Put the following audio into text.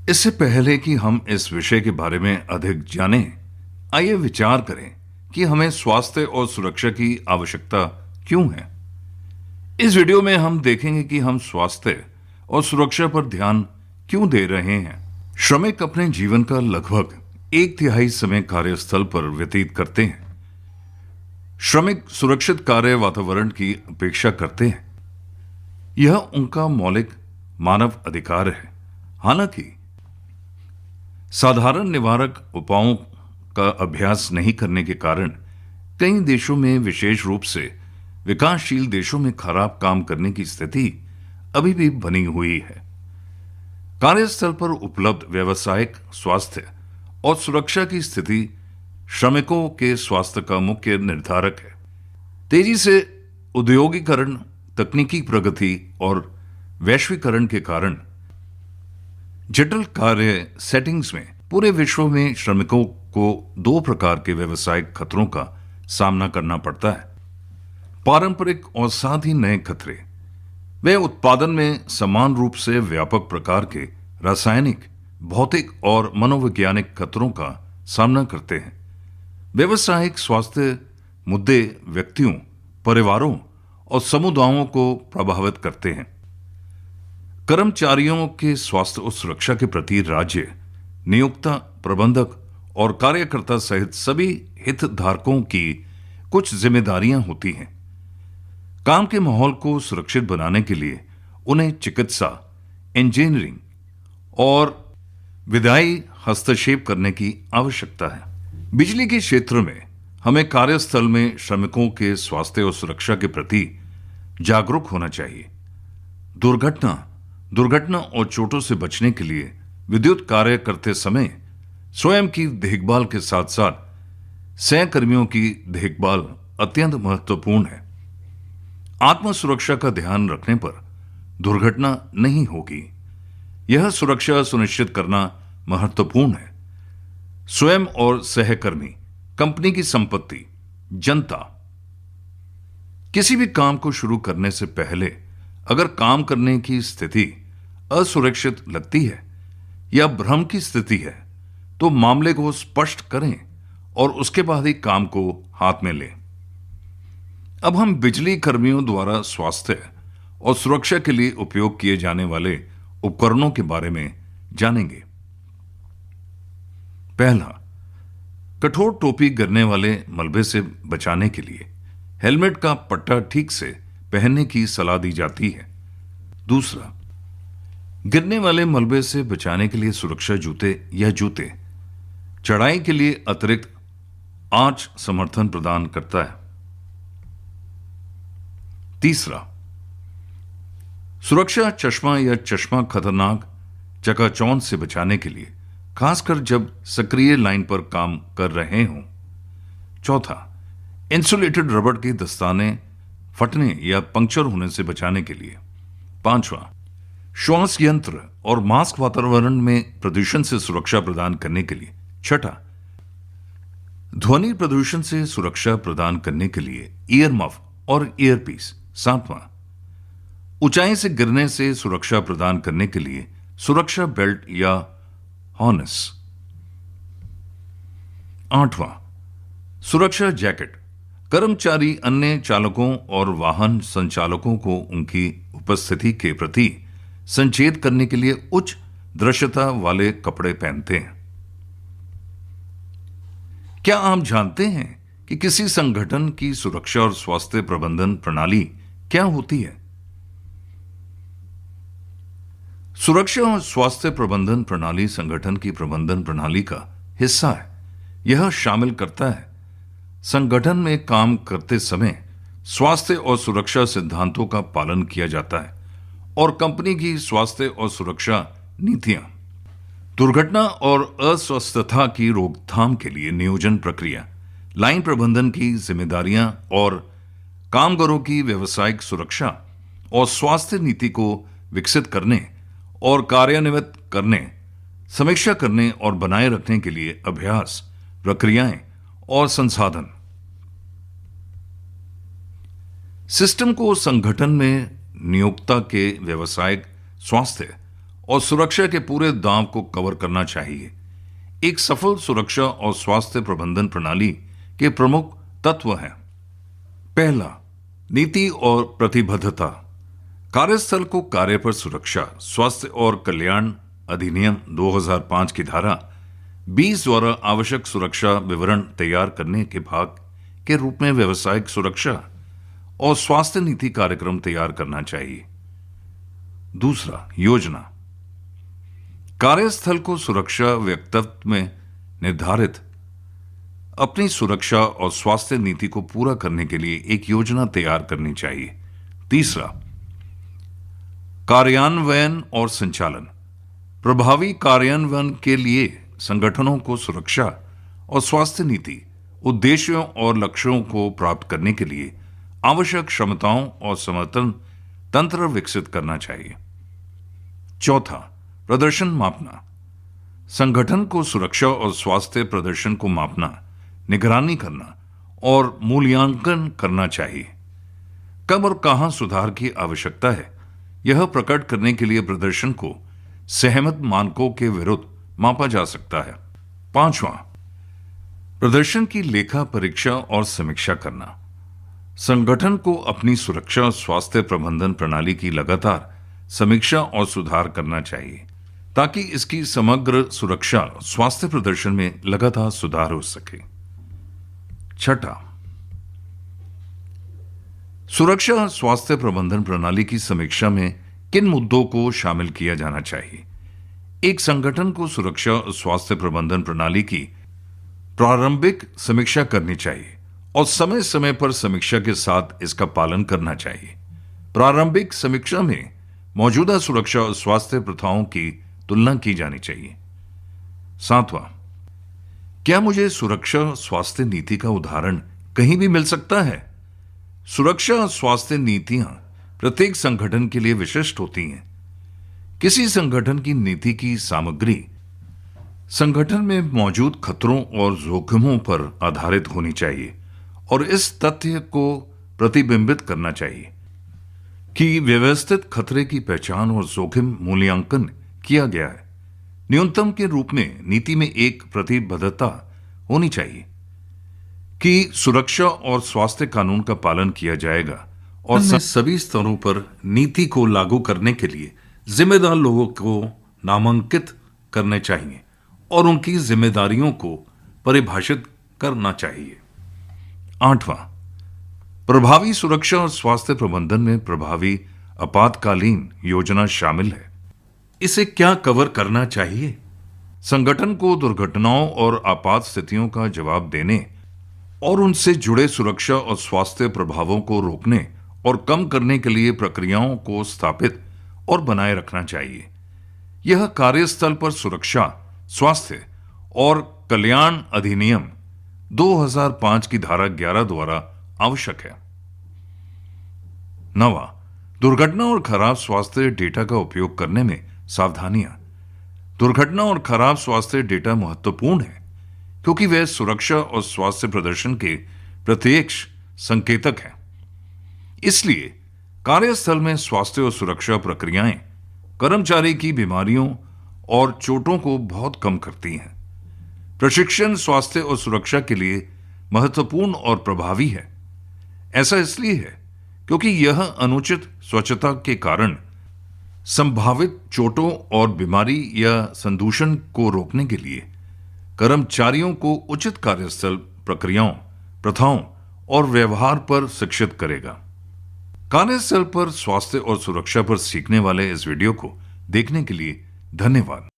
इससे पहले कि हम इस विषय के बारे में अधिक जानें, आइए विचार करें कि हमें स्वास्थ्य और सुरक्षा की आवश्यकता क्यों है। इस वीडियो में हम देखेंगे कि हम स्वास्थ्य और सुरक्षा पर ध्यान क्यों दे रहे हैं। श्रमिक अपने जीवन का लगभग 1/3 समय कार्यस्थल पर व्यतीत करते हैं। श्रमिक सुरक्षित कार्य वातावरण की अपेक्षा करते हैं। यह उनका मौलिक मानव अधिकार है। हालांकि साधारण निवारक उपायों का अभ्यास नहीं करने के कारण कई देशों में, विशेष रूप से विकासशील देशों में, खराब काम करने की स्थिति अभी भी बनी हुई है। कार्यस्थल पर उपलब्ध व्यावसायिक स्वास्थ्य और सुरक्षा की स्थिति श्रमिकों के स्वास्थ्य का मुख्य निर्धारक है। तेजी से औद्योगिकरण, तकनीकी प्रगति और वैश्वीकरण के कारण जटिल कार्य सेटिंग्स में पूरे विश्व में श्रमिकों को 2 प्रकार के व्यावसायिक खतरों का सामना करना पड़ता है। पारंपरिक और साथ ही नए खतरे। वे उत्पादन में समान रूप से व्यापक प्रकार के रासायनिक, भौतिक और मनोवैज्ञानिक खतरों का सामना करते हैं। व्यावसायिक स्वास्थ्य मुद्दे व्यक्तियों, परिवारों और समुदायों को प्रभावित करते हैं। कर्मचारियों के स्वास्थ्य और सुरक्षा के प्रति राज्य, नियोक्ता, प्रबंधक और कार्यकर्ता सहित सभी हितधारकों की कुछ जिम्मेदारियां होती हैं। काम के माहौल को सुरक्षित बनाने के लिए उन्हें चिकित्सा, इंजीनियरिंग और विधायी हस्तक्षेप करने की आवश्यकता है। बिजली के क्षेत्र में हमें कार्यस्थल में श्रमिकों के स्वास्थ्य और सुरक्षा के प्रति जागरूक होना चाहिए। दुर्घटना और चोटों से बचने के लिए विद्युत कार्य करते समय स्वयं की देखभाल के साथ साथ सहकर्मियों की देखभाल अत्यंत महत्वपूर्ण है। आत्म सुरक्षा का ध्यान रखने पर दुर्घटना नहीं होगी। यह सुरक्षा सुनिश्चित करना महत्वपूर्ण है। स्वयं और सहकर्मी, कंपनी की संपत्ति, जनता। किसी भी काम को शुरू करने से पहले अगर काम करने की स्थिति असुरक्षित लगती है या भ्रम की स्थिति है तो मामले को स्पष्ट करें और उसके बाद ही काम को हाथ में लें। अब हम बिजली कर्मियों द्वारा स्वास्थ्य और सुरक्षा के लिए उपयोग किए जाने वाले उपकरणों के बारे में जानेंगे। पहला, कठोर टोपी गिरने वाले मलबे से बचाने के लिए हेलमेट का पट्टा ठीक से पहनने की सलाह दी जाती है। दूसरा, गिरने वाले मलबे से बचाने के लिए सुरक्षा जूते या जूते चढ़ाई के लिए अतिरिक्त आंच समर्थन प्रदान करता है। तीसरा, सुरक्षा चश्मा या चश्मा खतरनाक चकाचौंध से बचाने के लिए, खासकर जब सक्रिय लाइन पर काम कर रहे हों। चौथा, इंसुलेटेड रबड़ के दस्ताने फटने या पंक्चर होने से बचाने के लिए। पांचवा, श्वास यंत्र और मास्क वातावरण में प्रदूषण से सुरक्षा प्रदान करने के लिए। छठा, ध्वनि प्रदूषण से सुरक्षा प्रदान करने के लिए ईयर मफ और ईयरपीस। सातवां, ऊंचाई से गिरने से सुरक्षा प्रदान करने के लिए सुरक्षा बेल्ट या हार्नेस। आठवां, सुरक्षा जैकेट। कर्मचारी, अन्य चालकों और वाहन संचालकों को उनकी उपस्थिति के प्रति संचेत करने के लिए उच्च दृश्यता वाले कपड़े पहनते हैं। क्या आप जानते हैं कि किसी संगठन की सुरक्षा और स्वास्थ्य प्रबंधन प्रणाली क्या होती है? सुरक्षा और स्वास्थ्य प्रबंधन प्रणाली संगठन की प्रबंधन प्रणाली का हिस्सा है। यह शामिल करता है संगठन में काम करते समय स्वास्थ्य और सुरक्षा सिद्धांतों का पालन किया जाता है और कंपनी की स्वास्थ्य और सुरक्षा नीतियां, दुर्घटना और अस्वस्थता की रोकथाम के लिए नियोजन प्रक्रिया, लाइन प्रबंधन की जिम्मेदारियां और कामगारों की व्यावसायिक सुरक्षा और स्वास्थ्य नीति को विकसित करने और कार्यान्वित करने, समीक्षा करने और बनाए रखने के लिए अभ्यास, प्रक्रियाएं और संसाधन। सिस्टम को संगठन में नियोक्ता के व्यावसायिक स्वास्थ्य और सुरक्षा के पूरे दांव को कवर करना चाहिए। एक सफल सुरक्षा और स्वास्थ्य प्रबंधन प्रणाली के प्रमुख तत्व हैं। पहला, नीति और प्रतिबद्धता। कार्यस्थल को कार्य पर सुरक्षा, स्वास्थ्य और कल्याण अधिनियम 2005 की धारा 20 द्वारा आवश्यक सुरक्षा विवरण तैयार करने के भाग के रूप में व्यावसायिक सुरक्षा और स्वास्थ्य नीति कार्यक्रम तैयार करना चाहिए। दूसरा, योजना। कार्यस्थल को सुरक्षा व्यक्तित्व में निर्धारित अपनी सुरक्षा और स्वास्थ्य नीति को पूरा करने के लिए एक योजना तैयार करनी चाहिए। तीसरा, कार्यान्वयन और संचालन। प्रभावी कार्यान्वयन के लिए संगठनों को सुरक्षा और स्वास्थ्य नीति उद्देश्यों और लक्ष्यों को प्राप्त करने के लिए आवश्यक क्षमताओं और समर्थन तंत्र विकसित करना चाहिए। चौथा, प्रदर्शन मापना। संगठन को सुरक्षा और स्वास्थ्य प्रदर्शन को मापना, निगरानी करना और मूल्यांकन करना चाहिए। कब और कहां सुधार की आवश्यकता है, यह प्रकट करने के लिए प्रदर्शन को सहमत मानकों के विरुद्ध मापा जा सकता है। पांचवां, प्रदर्शन की लेखा परीक्षा और समीक्षा करना। संगठन को अपनी सुरक्षा और स्वास्थ्य प्रबंधन प्रणाली की लगातार समीक्षा और सुधार करना चाहिए ताकि इसकी समग्र सुरक्षा और स्वास्थ्य प्रदर्शन में लगातार सुधार हो सके। छठा, सुरक्षा और स्वास्थ्य प्रबंधन प्रणाली की समीक्षा में किन मुद्दों को शामिल किया जाना चाहिए। एक संगठन को सुरक्षा और स्वास्थ्य प्रबंधन प्रणाली की प्रारंभिक समीक्षा करनी चाहिए और समय समय पर समीक्षा के साथ इसका पालन करना चाहिए। प्रारंभिक समीक्षा में मौजूदा सुरक्षा और स्वास्थ्य प्रथाओं की तुलना की जानी चाहिए। सातवां, क्या मुझे सुरक्षा और स्वास्थ्य नीति का उदाहरण कहीं भी मिल सकता है? सुरक्षा और स्वास्थ्य नीतियां प्रत्येक संगठन के लिए विशिष्ट होती हैं। किसी संगठन की नीति की सामग्री संगठन में मौजूद खतरों और जोखिमों पर आधारित होनी चाहिए और इस तथ्य को प्रतिबिंबित करना चाहिए कि व्यवस्थित खतरे की पहचान और जोखिम मूल्यांकन किया गया है। न्यूनतम के रूप में नीति में एक प्रतिबद्धता होनी चाहिए कि सुरक्षा और स्वास्थ्य कानून का पालन किया जाएगा और सभी स्तरों पर नीति को लागू करने के लिए जिम्मेदार लोगों को नामांकित करने चाहिए और उनकी जिम्मेदारियों को परिभाषित करना चाहिए। आठवां, प्रभावी सुरक्षा और स्वास्थ्य प्रबंधन में प्रभावी आपातकालीन योजना शामिल है। इसे क्या कवर करना चाहिए? संगठन को दुर्घटनाओं और आपात स्थितियों का जवाब देने और उनसे जुड़े सुरक्षा और स्वास्थ्य प्रभावों को रोकने और कम करने के लिए प्रक्रियाओं को स्थापित और बनाए रखना चाहिए। यह कार्यस्थल पर सुरक्षा, स्वास्थ्य और कल्याण अधिनियम 2005 की धारा 11 द्वारा आवश्यक है। नवा, दुर्घटना और खराब स्वास्थ्य डेटा का उपयोग करने में सावधानियां। दुर्घटना और खराब स्वास्थ्य डेटा महत्वपूर्ण है क्योंकि वे सुरक्षा और स्वास्थ्य प्रदर्शन के प्रत्यक्ष संकेतक हैं। इसलिए कार्यस्थल में स्वास्थ्य और सुरक्षा प्रक्रियाएं कर्मचारी की बीमारियों और चोटों को बहुत कम करती हैं। प्रशिक्षण स्वास्थ्य और सुरक्षा के लिए महत्वपूर्ण और प्रभावी है। ऐसा इसलिए है क्योंकि यह अनुचित स्वच्छता के कारण संभावित चोटों और बीमारी या संदूषण को रोकने के लिए कर्मचारियों को उचित कार्यस्थल प्रक्रियाओं, प्रथाओं और व्यवहार पर शिक्षित करेगा। कार्यस्थल पर स्वास्थ्य और सुरक्षा पर सीखने वाले इस वीडियो को देखने के लिए धन्यवाद।